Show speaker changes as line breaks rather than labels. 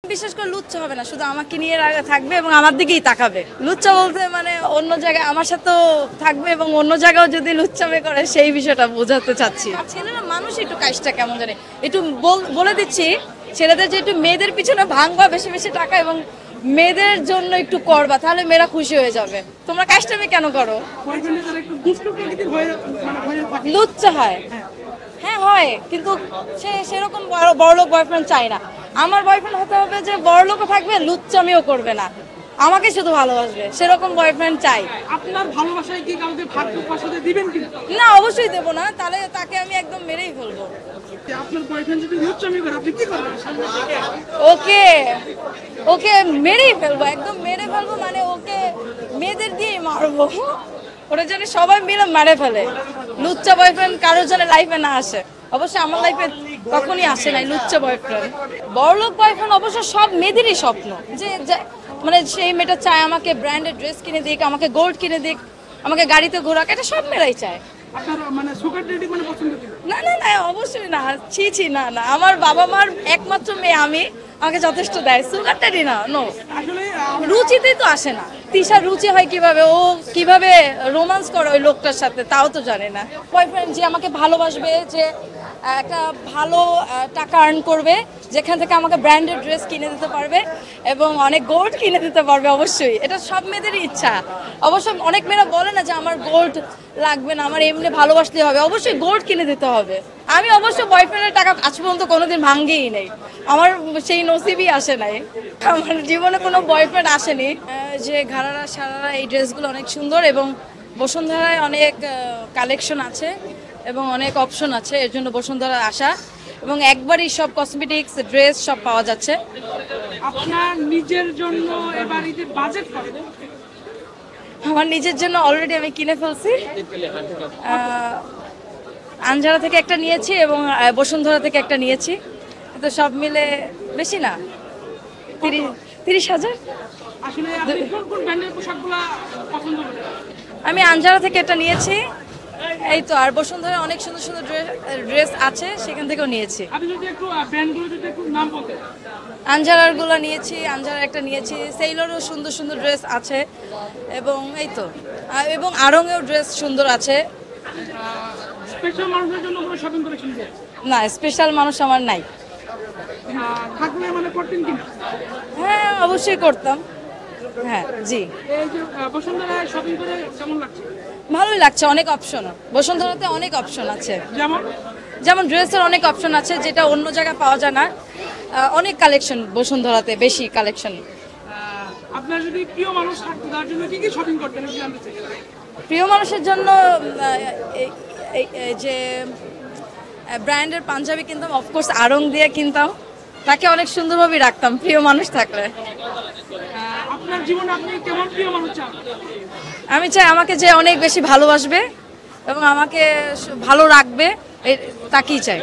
বিশেষ করে লুচ্চা হবে না, শুধু আমাকে নিয়ে থাকবে এবং আমার দিকেই তাকাবে। লুচ্চা বলতে মানে অন্য জায়গায় আমার সাথেও থাকবে এবং অন্য জায়গাও যদি লুচ্চামে করে সেই বিষয়টা বোঝাতে চাচ্ছি। ছেলেরা মানুষ একটু কাজটা কেমন জানে, একটু বলে দিচ্ছি ছেলেদের যে একটু মেয়েদের পিছনে ভাঙবা বেশি বেশি টাকা এবং মেয়েদের জন্য একটু করবা, তাহলে মেয়েরা খুশি হয়ে যাবে। তোমরা কাজটামে কেন করো? লুচ্চা হয়, হ্যাঁ হয়, কিন্তু সেরকম বড়লোক বয়ফ্রেন্ড চাই না। আমার বয়ফ্রেন্ড হতে হবে যে বড়লোকও থাকবে, লুচ্চামিও করবে না, আমাকে শুধু ভালোবাসবে, সেরকম বয়ফ্রেন্ড চাই।
আপনার ভালোবাসায় কি কাউকে ভাগ্যপাশাতে দিবেন কি?
না, অবশ্যই দেবো না, তাহলে তাকে আমি একদম মেরেই ফেলবো।
আপনার বয়ফ্রেন্ড যদি লুচ্চামি করে আপনি কি করবেন?
ওকে ওকে মেরেই ফেলবো, একদম মেরে ফেলবো, মানে ওকে মেয়েদের দিয়েই মারবো, ওরা যেন সবাই মিলে মেরে ফেলে। লুচ্চা বয়ফ্রেন্ড কারোর জন্য লাইফে না আসে, অবশ্যই আমার লাইফে কখনই আসে নাই লুচ্চা বয়ফ্রেন্ড। বড়লোক বয়ফ্রেন্ড অবশ্য সব মেয়েদেরই স্বপ্ন, যে মানে সেই মেয়েটা চায় আমাকে ব্র্যান্ডেড ড্রেস কিনে দিক, আমাকে গোল্ড কিনে দিক, আমাকে গাড়িতে ঘোরাক, এটা সব মেয়েরাই চায়।
আপনার মানে সুগার ডেডি মানে পছন্দ কি?
না না না, অবশ্যই না, ছি না না, আমার বাবা মার একমাত্র মেয়ে আমি, আমাকে যথেষ্ট দেয়, সুগার ড্যাডি না, নো।
আসলে
রুচিতেই তো আসে না। তিশার রুচি হয় কিভাবে, ও কিভাবে রোমান্স করে ওই লোকটার সাথে তাও তো জানে না। বয়ফ্রেন্ড যে আমাকে ভালোবাসবে, যে একটা ভালো টাকা আর্ন করবে, যেখান থেকে আমাকে ব্র্যান্ডেড ড্রেস কিনে দিতে পারবে এবং অনেক গোল্ড কিনে দিতে পারবে, অবশ্যই এটা সব মেয়েদেরই ইচ্ছা। অবশ্য অনেক মেয়েরা বলে না যে আমার গোল্ড লাগবে না, আমার এমনি ভালোবাসলেই হবে, অবশ্যই গোল্ড কিনে দিতে হবে। আমি অবশ্য বয়ফ্রেন্ডের টাকা আজ পর্যন্ত কোনোদিন ভাঙ্গেই নেই, আমার সেই নসিবই আসে নাই, আমার জীবনে কোনো বয়ফ্রেন্ড আসেনি। যে ঘাড়ারা সারারা এই ড্রেসগুলো অনেক সুন্দর এবং বসুন্ধরায় অনেক কালেকশন আছে এবং অনেক অপশন আছে, এর জন্য বসুন্ধরা আসা, এবং একবারই সব কসমেটিক্স ড্রেস সব পাওয়া যাচ্ছে।
আপনার নিজের জন্য এবার ঈদে বাজেট কত?
আমার নিজের জন্য অলরেডি আমি কিনে ফেলছি, আঞ্জারা থেকে একটা নিয়েছি এবং বসুন্ধরা থেকে একটা নিয়েছি, তো সব মিলে বেশি না, 30,000।
আসলে আপনি কোন কোন ব্র্যান্ডের পোশাকগুলো পছন্দ করেন?
আমি আঞ্জারা থেকে একটা নিয়েছি, এই তো, আর বসুন্ধরা অনেক সুন্দর সুন্দর ড্রেস আছে, সেখান থেকেও নিয়েছি।
আপনি যদি একটু ব্র্যান্ডগুলো যদি একটু নাম বলতেন।
আঞ্জারারগুলো নিয়েছি, আঞ্জারার একটা নিয়েছি, সেইলরও সুন্দর সুন্দর ড্রেস আছে এবং এই তো, এবং আড়ংয়েও ড্রেস সুন্দর আছে।
স্পেশাল মানুষের জন্য কোনো শপিং করেছেন যে?
না, স্পেশাল মানুষ আমার নাই।
থাকলে মানে করতেন কিনা?
হ্যাঁ, অবশ্যই করতাম, হ্যাঁ জি।
এই যে বসুন্ধরায় শপিং করে কেমন লাগছে?
ভালোই লাগছে, অনেক অপশন, বসুন্ধরাতে অনেক অপশন আছে,
যেমন
যেমন ড্রেসের অনেক অপশন আছে যেটা অন্য জায়গায় পাওয়া যায় না, অনেক কালেকশন বসুন্ধরাতে, বেশি কালেকশন।
আপনার যদি প্রিয় মানুষ থাকতো তার জন্য কি কি শপিং করতেন একটু জানতে চাই।
প্রিয় মানুষের জন্য যে ব্র্যান্ডের পাঞ্জাবি কিনতাম, অফকোর্স আড়ং দিয়ে কিনতাম, তাকে অনেক সুন্দরভাবে রাখতাম প্রিয় মানুষ থাকলে।
আপনার জীবনে আপনি কেমন প্রিয় মানুষ চান?
আমি চাই আমাকে যে অনেক বেশি ভালোবাসবে এবং আমাকে ভালো রাখবে, তাকেই চাই।